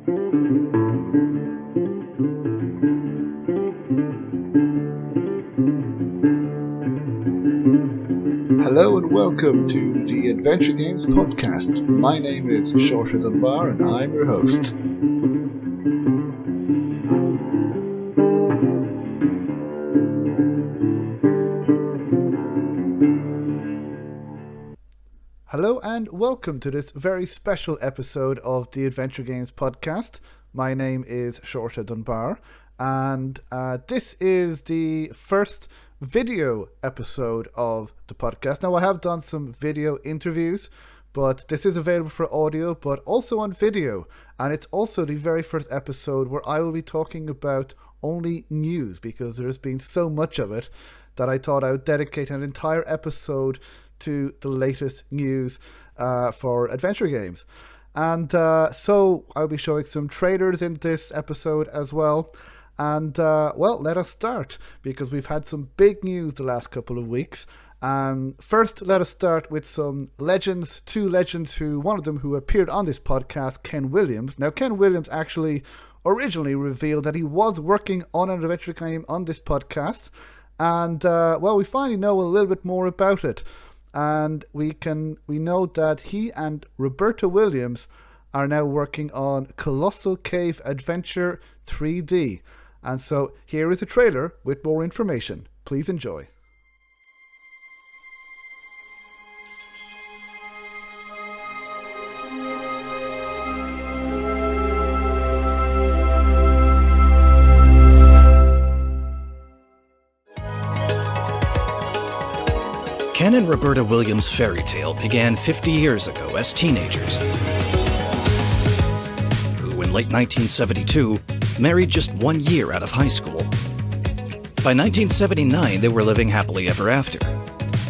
Hello and welcome to the Adventure Games podcast. My name is Shorter Than Bar and I'm your host. Hello and welcome to this very special episode of the Adventure Games podcast. My name is Shorter Than Bar and this is the first video episode of the podcast. Now, I have done some video interviews, but this is available for audio but also on video, and it's also the very first episode where I will be talking about only news, because there has been so much of it that I thought I would dedicate an entire episode to the latest news for adventure games. And so I'll be showing some trailers in this episode as well. And, well, let us start, because we've had some big news the last couple of weeks. First, let us start with some legends, two legends one of them who appeared on this podcast, Ken Williams. Now, Ken Williams actually originally revealed that he was working on an adventure game on this podcast. And, well, we finally know a little bit more about it. And we know that he and Roberta Williams are now working on Colossal Cave Adventure 3D. And so here is a trailer with more information. Please enjoy. Ken and Roberta Williams' fairy tale began 50 years ago as teenagers, who in late 1972 married just 1 year out of high school. By 1979, they were living happily ever after.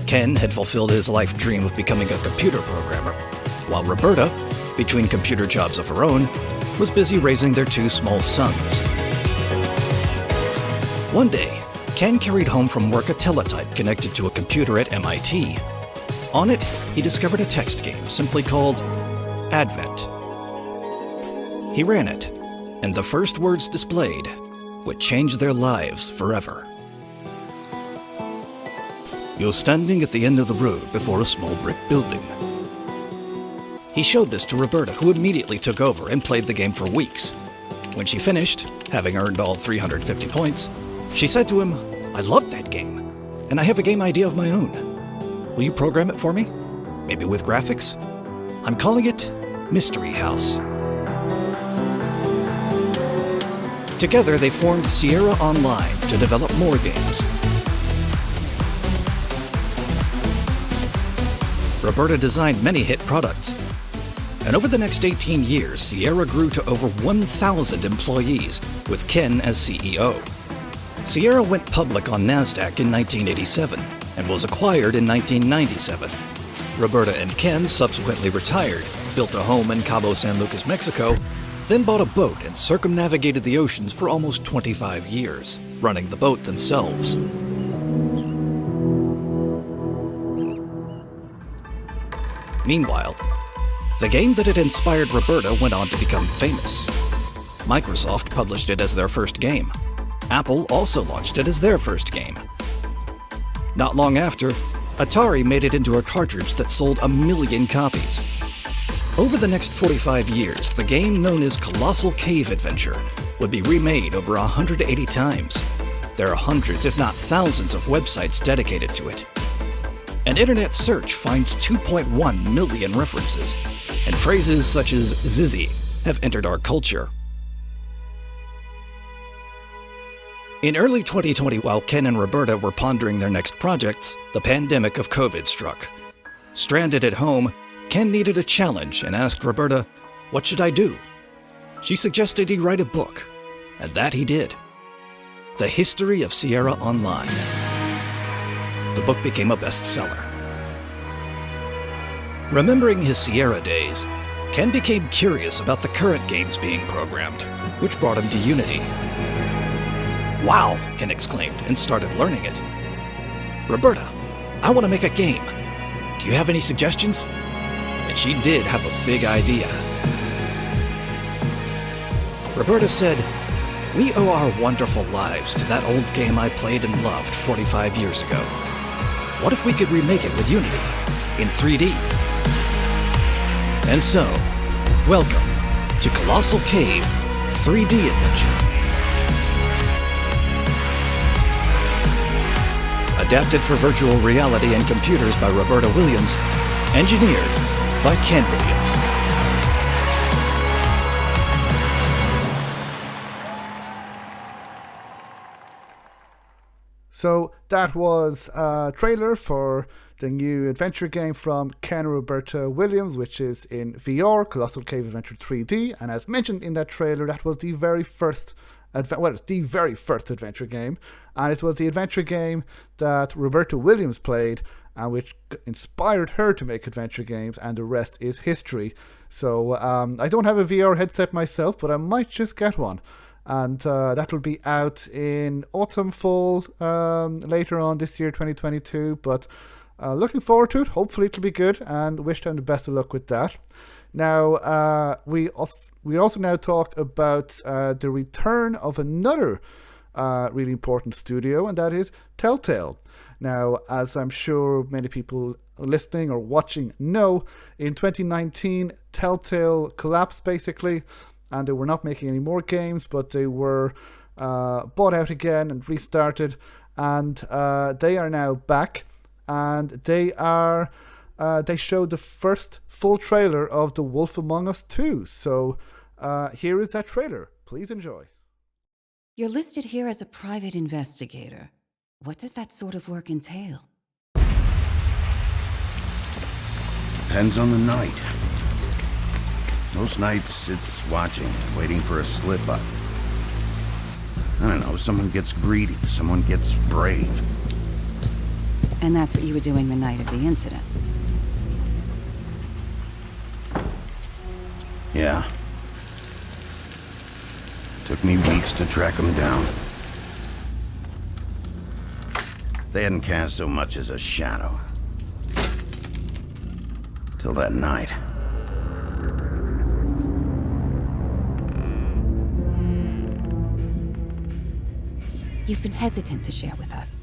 Ken had fulfilled his life dream of becoming a computer programmer, while Roberta, between computer jobs of her own, was busy raising their two small sons. One day, Ken carried home from work a teletype connected to a computer at MIT. On it, he discovered a text game simply called Advent. He ran it, and the first words displayed would change their lives forever. "You're standing at the end of the road before a small brick building." He showed this to Roberta, who immediately took over and played the game for weeks. When she finished, having earned all 350 points, she said to him, "I love that game, and I have a game idea of my own. Will you program it for me? Maybe with graphics? I'm calling it Mystery House." Together, they formed Sierra Online to develop more games. Roberta designed many hit products, and over the next 18 years, Sierra grew to over 1,000 employees, with Ken as CEO. Sierra went public on NASDAQ in 1987 and was acquired in 1997. Roberta and Ken subsequently retired, built a home in Cabo San Lucas, Mexico, then bought a boat and circumnavigated the oceans for almost 25 years, running the boat themselves. Meanwhile, the game that had inspired Roberta went on to become famous. Microsoft published it as their first game. Apple also launched it as their first game. Not long after, Atari made it into a cartridge that sold 1 million copies. Over the next 45 years, the game known as Colossal Cave Adventure would be remade over 180 times. There are hundreds, if not thousands, of websites dedicated to it. An internet search finds 2.1 million references, and phrases such as "Zizzy" have entered our culture. In early 2020, while Ken and Roberta were pondering their next projects, the pandemic of COVID struck. Stranded at home, Ken needed a challenge and asked Roberta, "What should I do?" She suggested he write a book, and that he did. The History of Sierra Online. The book became a bestseller. Remembering his Sierra days, Ken became curious about the current games being programmed, which brought him to Unity. "Wow," Ken exclaimed and started learning it. "Roberta, I want to make a game. Do you have any suggestions?" And she did have a big idea. Roberta said, "We owe our wonderful lives to that old game I played and loved 45 years ago. What if we could remake it with Unity in 3D?" And so, welcome to Colossal Cave 3D Adventure. Adapted for virtual reality and computers by Roberta Williams, engineered by Ken Williams. So that was a trailer for the new adventure game from Ken Roberta Williams, which is in VR, Colossal Cave Adventure 3D. And as mentioned in that trailer, that was the very first adventure game, and it was the adventure game that Roberta Williams played and which inspired her to make adventure games, and the rest is history. So I don't have a VR headset myself, but I might just get one, and that'll be out in autumn, fall, later on this year, 2022, but looking forward to it. Hopefully it'll be good, and wish them the best of luck with that. Now, we also now talk about the return of another really important studio, and that is Telltale. Now, as I'm sure many people listening or watching know, in 2019, Telltale collapsed basically, and they were not making any more games, but they were bought out again and restarted, and they are now back, and they showed the first full trailer of The Wolf Among Us 2. So here is that trailer. Please enjoy. You're listed here as a private investigator. What does that sort of work entail? Depends on the night. Most nights it's watching, waiting for a slip-up. I don't know, someone gets greedy, someone gets brave. And that's what you were doing the night of the incident. Yeah. Took me weeks to track them down. They hadn't cast so much as a shadow. Till that night. You've been hesitant to share with us.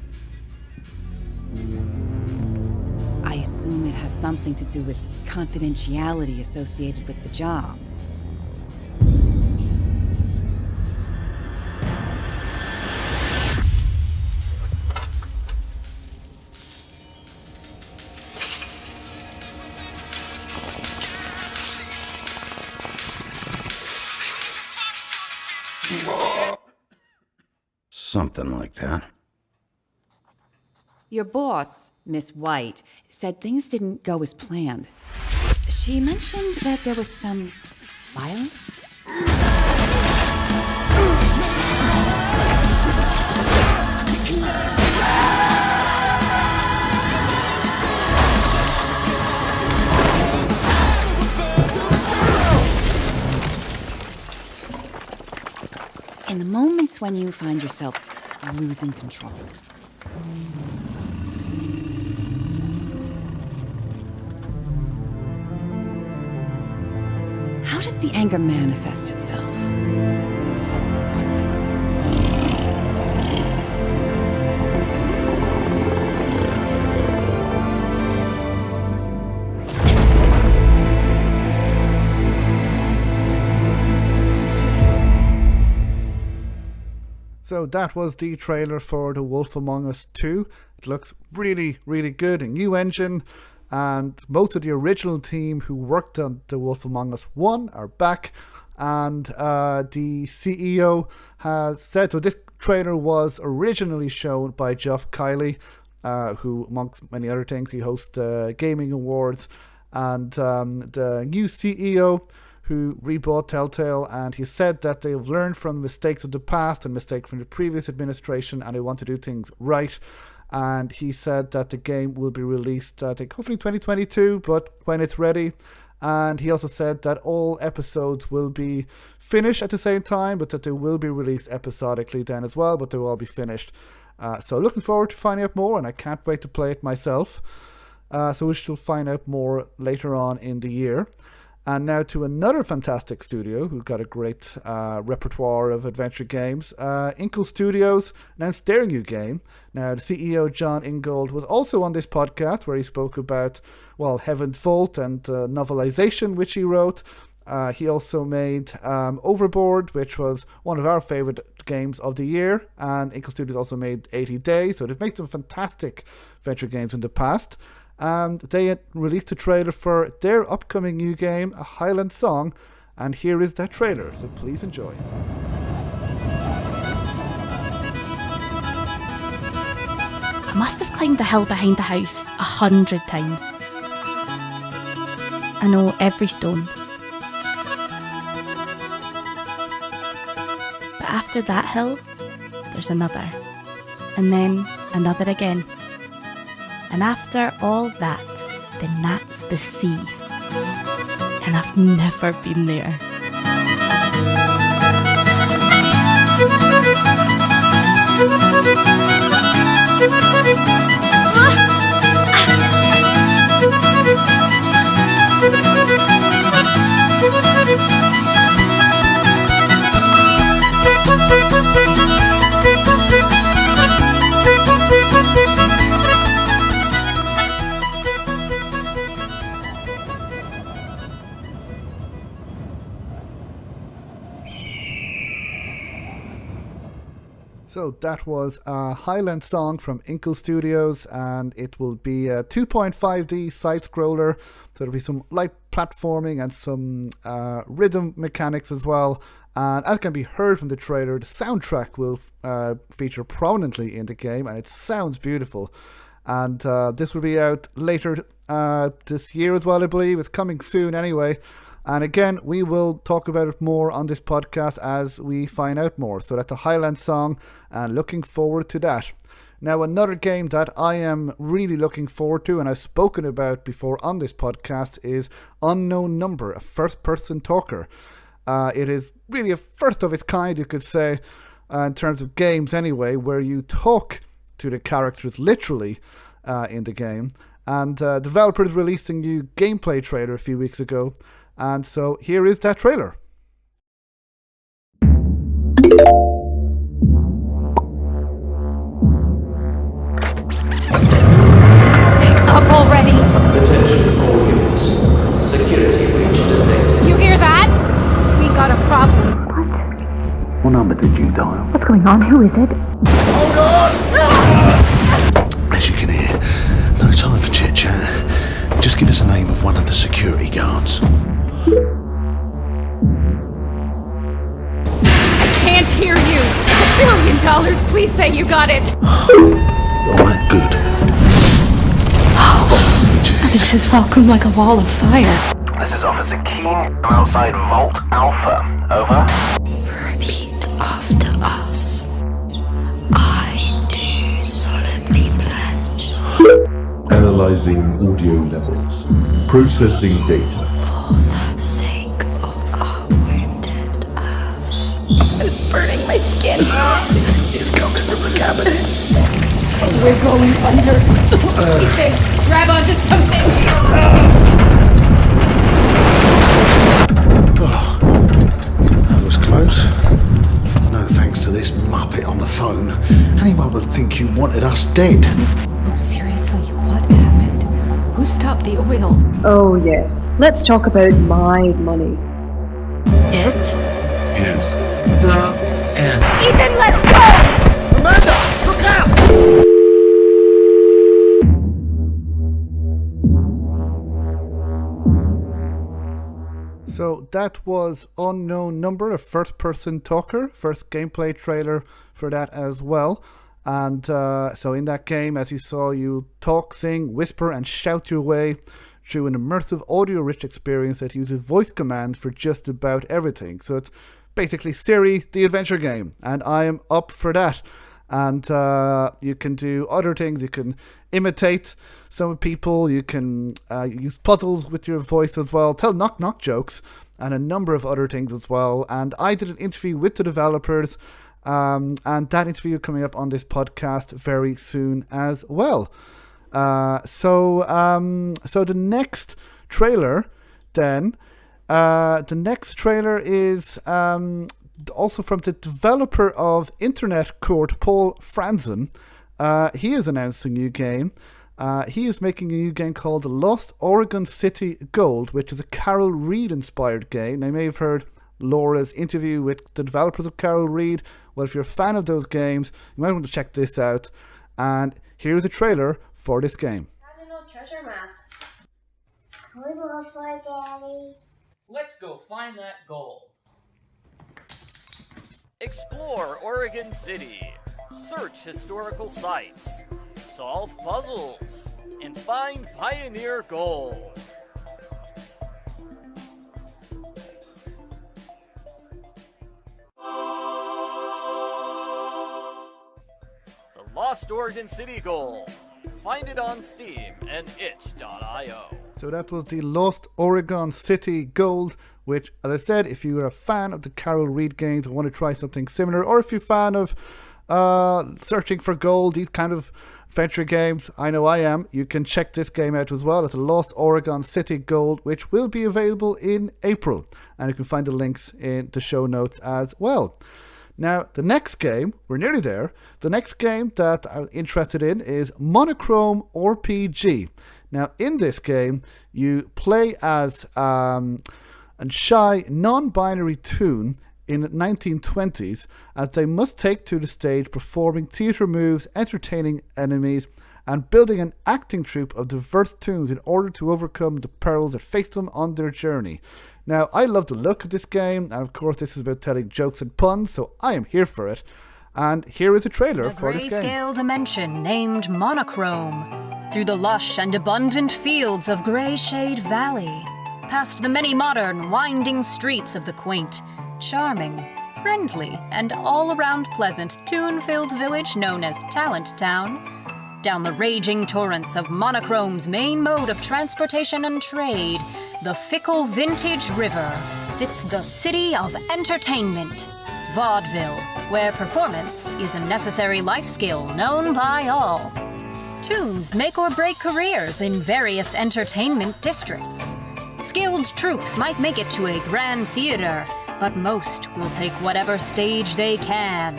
I assume it has something to do with confidentiality associated with the job. Something like that. Your boss, Miss White, said things didn't go as planned. She mentioned that there was some violence? In the moments when you find yourself losing control. How does the anger manifest itself? So that was the trailer for The Wolf Among Us 2. It looks really, really good. A new engine, and most of the original team who worked on The Wolf Among Us 1 are back. And the CEO has said, so this trailer was originally shown by Geoff Keighley, who, amongst many other things, he hosts gaming awards. And the new CEO who rebought Telltale, and he said that they've learned from mistakes of the past and mistakes from the previous administration, and they want to do things right. And he said that the game will be released, I think, hopefully 2022, but when it's ready. And he also said that all episodes will be finished at the same time, but that they will be released episodically then as well, but they will all be finished. So looking forward to finding out more, and I can't wait to play it myself. So we shall find out more later on in the year. And now to another fantastic studio who've got a great repertoire of adventure games. Inkle Studios announced their new game. Now, the CEO, John Ingold, was also on this podcast where he spoke about, well, Heaven's Vault and novelization, which he wrote. He also made Overboard, which was one of our favourite games of the year. And Inkle Studios also made 80 Days. So they've made some fantastic adventure games in the past. And they had released a trailer for their upcoming new game, A Highland Song, and here is that trailer, so please enjoy. I must have climbed the hill behind the house 100 times. I know every stone. But after that hill, there's another, and then another again. And after all that, then that's the sea. And I've never been there. So that was a Highland Song from Inkle Studios, and it will be a 2.5D side-scroller. So there'll be some light platforming and some rhythm mechanics as well. And as can be heard from the trailer, the soundtrack will feature prominently in the game, and it sounds beautiful. And this will be out later this year as well, I believe. It's coming soon anyway. And again, we will talk about it more on this podcast as we find out more. So that's a Highland Song, and looking forward to that. Now, another game that I am really looking forward to, and I've spoken about before on this podcast, is Unknown Number, a first-person talker. It is really a first of its kind, you could say, in terms of games anyway, where you talk to the characters literally in the game. And developers released a new gameplay trailer a few weeks ago. And so here is that trailer. Up already! Attention all units. Security breach detected. You hear that? We got a problem. What number did you dial? What's going on? Who is it? As you can hear, no time for chit-chat. Just give us the name of one of the security guards. I can't hear you! $1 billion! Please say you got it! Alright, good. This is welcome like a wall of fire. This is Officer Keen. I'm outside Vault Alpha. Over. Repeat after us. I do solemnly pledge. Analyzing audio levels. Processing data. For the sake of our wounded Earth. It's burning my skin. It's coming from the cabinet. We're going under. Ethan, grab onto something. That was close. No thanks to this muppet on the phone. Anyone would think you wanted us dead. Seriously, what happened? Who stopped the oil? Oh, yes. Let's talk about my money. It? Yes. The end. Ethan, let's go! Amanda, look out! So that was Unknown Number, a first-person talker, first gameplay trailer for that as well. And so in that game, as you saw, you talk, sing, whisper, and shout your way through an immersive audio-rich experience that uses voice commands for just about everything. So it's basically Siri, the adventure game, and I am up for that. And you can do other things. You can imitate some people. You can use puzzles with your voice as well. Tell knock-knock jokes and a number of other things as well. And I did an interview with the developers, and that interview coming up on this podcast very soon as well. So the next trailer then The next trailer is also from the developer of Internet Court, Paul Franzen. He has announced a new game. He is making a new game called Lost Oregon City Gold, which is a Carol Reed-inspired game. Now, you may have heard Laura's interview with the developers of Carol Reed. Well, if you're a fan of those games, you might want to check this out. And here's a trailer for this game. Treasure map. Can we go play, Daddy? Let's go find that gold. Explore Oregon City. Search historical sites. Solve puzzles. And find pioneer gold. The Lost Oregon City Gold. Find it on Steam and itch.io. So that was the Lost Oregon City Gold, which, as I said, if you're a fan of the Carol Reed games and want to try something similar, or if you're a fan of searching for gold, these kind of adventure games, I know I am, you can check this game out as well. It's a Lost Oregon City Gold, which will be available in April. And you can find the links in the show notes as well. Now, the next game, we're nearly there. The next game that I'm interested in is Monochrome RPG. Now, in this game, you play as a shy, non-binary toon in the 1920s as they must take to the stage performing theatre moves, entertaining enemies, and building an acting troupe of diverse toons in order to overcome the perils that face them on their journey. Now, I love the look of this game, and of course this is about telling jokes and puns, so I am here for it. And here is a trailer for this game. A grayscale dimension named Monochrome. Through the lush and abundant fields of Gray Shade Valley, past the many modern, winding streets of the quaint, charming, friendly, and all-around pleasant toon-filled village known as Talent Town, down the raging torrents of Monochrome's main mode of transportation and trade, the fickle Vintage River, sits the city of entertainment, vaudeville, where performance is a necessary life skill known by all. Toons make or break careers in various entertainment districts. Skilled troupes might make it to a grand theater, but most will take whatever stage they can,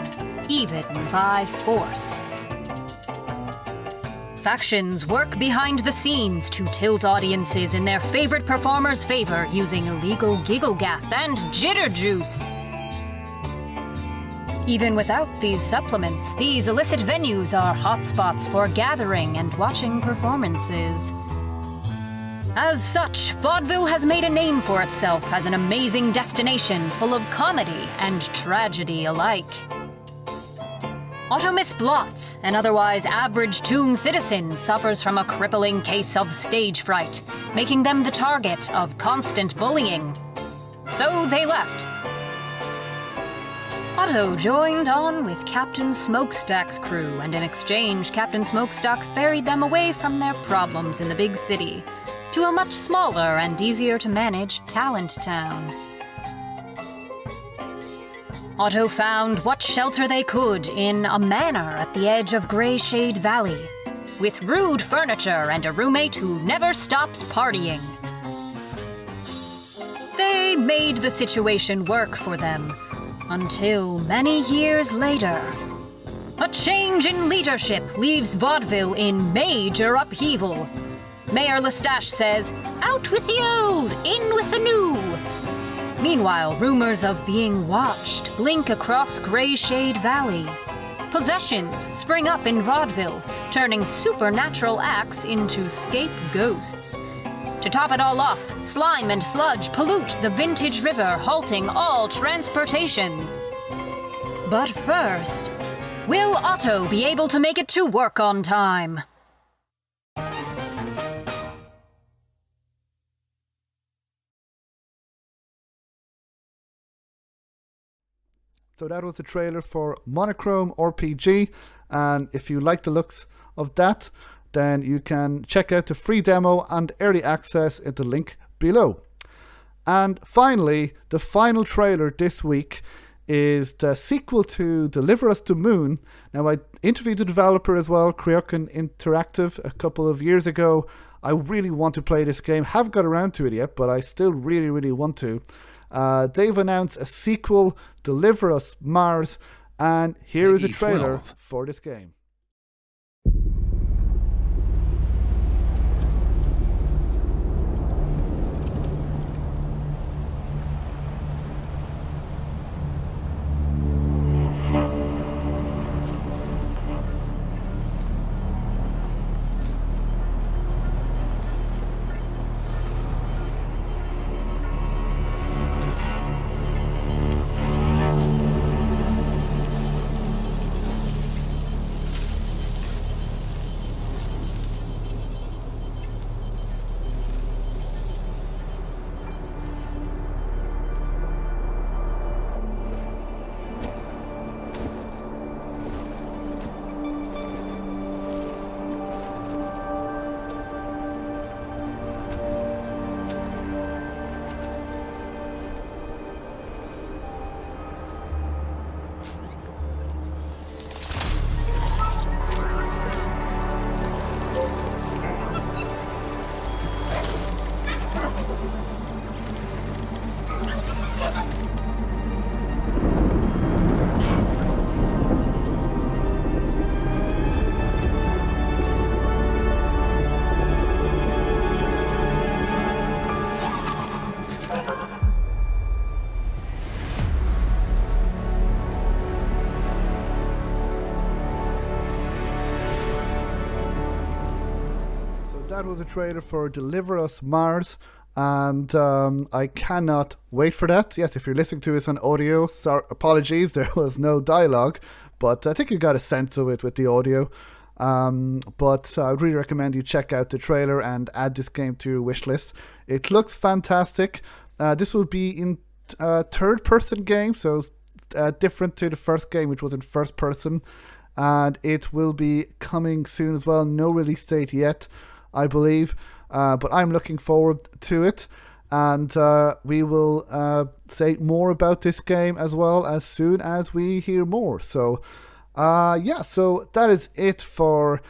even by force. Factions work behind the scenes to tilt audiences in their favorite performer's favor using illegal giggle gas and jitter juice. Even without these supplements, these illicit venues are hotspots for gathering and watching performances. As such, vaudeville has made a name for itself as an amazing destination full of comedy and tragedy alike. Automiss Blotz, an otherwise average toon citizen, suffers from a crippling case of stage fright, making them the target of constant bullying. So they left. Otto joined on with Captain Smokestack's crew, and in exchange, Captain Smokestack ferried them away from their problems in the big city to a much smaller and easier to manage Talent Town. Otto found what shelter they could in a manor at the edge of Gray Shade Valley, with rude furniture and a roommate who never stops partying. They made the situation work for them, until many years later. A change in leadership leaves vaudeville in major upheaval. Mayor Lestat says, "Out with the old, in with the new." Meanwhile, rumors of being watched blink across Gray Shade Valley. Possessions spring up in vaudeville, turning supernatural acts into scapegoats. To top it all off, slime and sludge pollute the Vintage River, halting all transportation. But first, will Otto be able to make it to work on time? So that was the trailer for Monochrome RPG, and if you like the looks of that, then you can check out the free demo and early access at the link below. And finally, the final trailer this week is the sequel to Deliver Us to Moon. Now, I interviewed the developer as well, Kryokin Interactive, a couple of years ago I really want to play this game. Haven't got around to it yet, but I still really, really want to. They've announced a sequel, Deliver Us Mars, and here is a trailer for this game. That was a trailer for Deliver Us Mars, and I cannot wait for that. Yes, if you're listening to this on audio, apologies, there was no dialogue, but I think you got a sense of it with the audio. But I would really recommend you check out the trailer and add this game to your wish list. It looks fantastic. This will be in third-person game, so different to the first game, which was in first person, and it will be coming soon as well. No release date yet, I believe, but I'm looking forward to it, and we will say more about this game as well as soon as we hear more. So so that is it for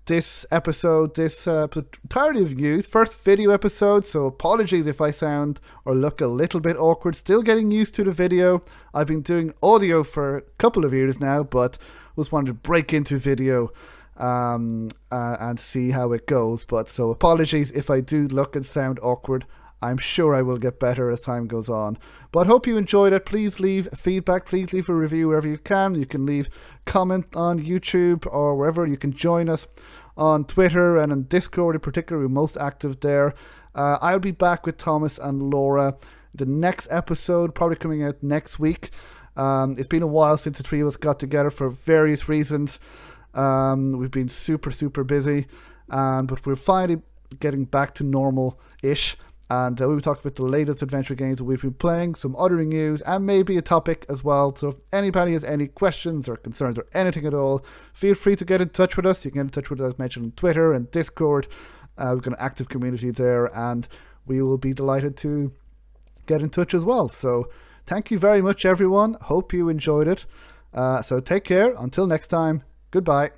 this episode, this entirety of news, first video episode, so apologies if I sound or look a little bit awkward. Still getting used to the video. I've been doing audio for a couple of years now, but was wanting to break into video and see how it goes. But so apologies if I do look and sound awkward. I'm sure I will get better as time goes on. But hope you enjoyed it. Please leave feedback. Please leave a review wherever you can. You can leave comment on YouTube or wherever. You can join us on Twitter and on Discord in particular. We're most active there. I'll be back with Thomas and Laura. The next episode probably coming out next week. It's been a while since the three of us got together for various reasons. We've been super busy, but we're finally getting back to normal-ish, and we'll be talking about the latest adventure games that we've been playing, some other news, and maybe a topic as well. So if anybody has any questions or concerns or anything at all, feel free to get in touch with us. You can get in touch with us, as mentioned, on Twitter and Discord. We've got an active community there, and we will be delighted to get in touch as well. So thank you very much, everyone. Hope you enjoyed it. So take care. Until next time. Goodbye.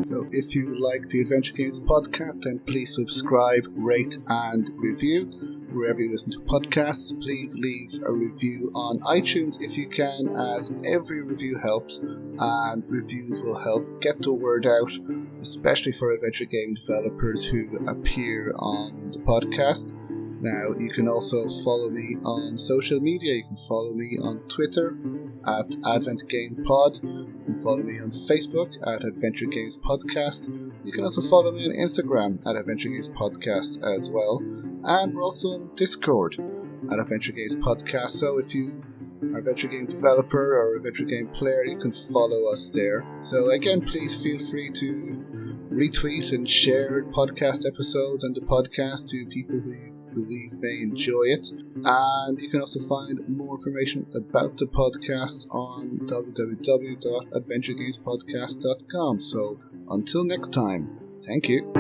So if you like the Adventure Games podcast, then please subscribe, rate and review wherever you listen to podcasts. Please leave a review on iTunes if you can, as every review helps, and reviews will help get the word out, especially for adventure game developers who appear on the podcast. Now, you can also follow me on social media. You can follow me on Twitter at AdventGamePod. You can follow me on Facebook at Adventure Games Podcast. You can also follow me on Instagram at Adventure Games Podcast as well. And we're also on Discord at Adventure Games Podcast. So if you are a Adventure Game developer or a Adventure Game player, you can follow us there. So again, please feel free to retweet and share podcast episodes and the podcast to people who you believe may enjoy it. And you can also find more information about the podcast on www.adventuregamespodcast.com. So until next time, thank you.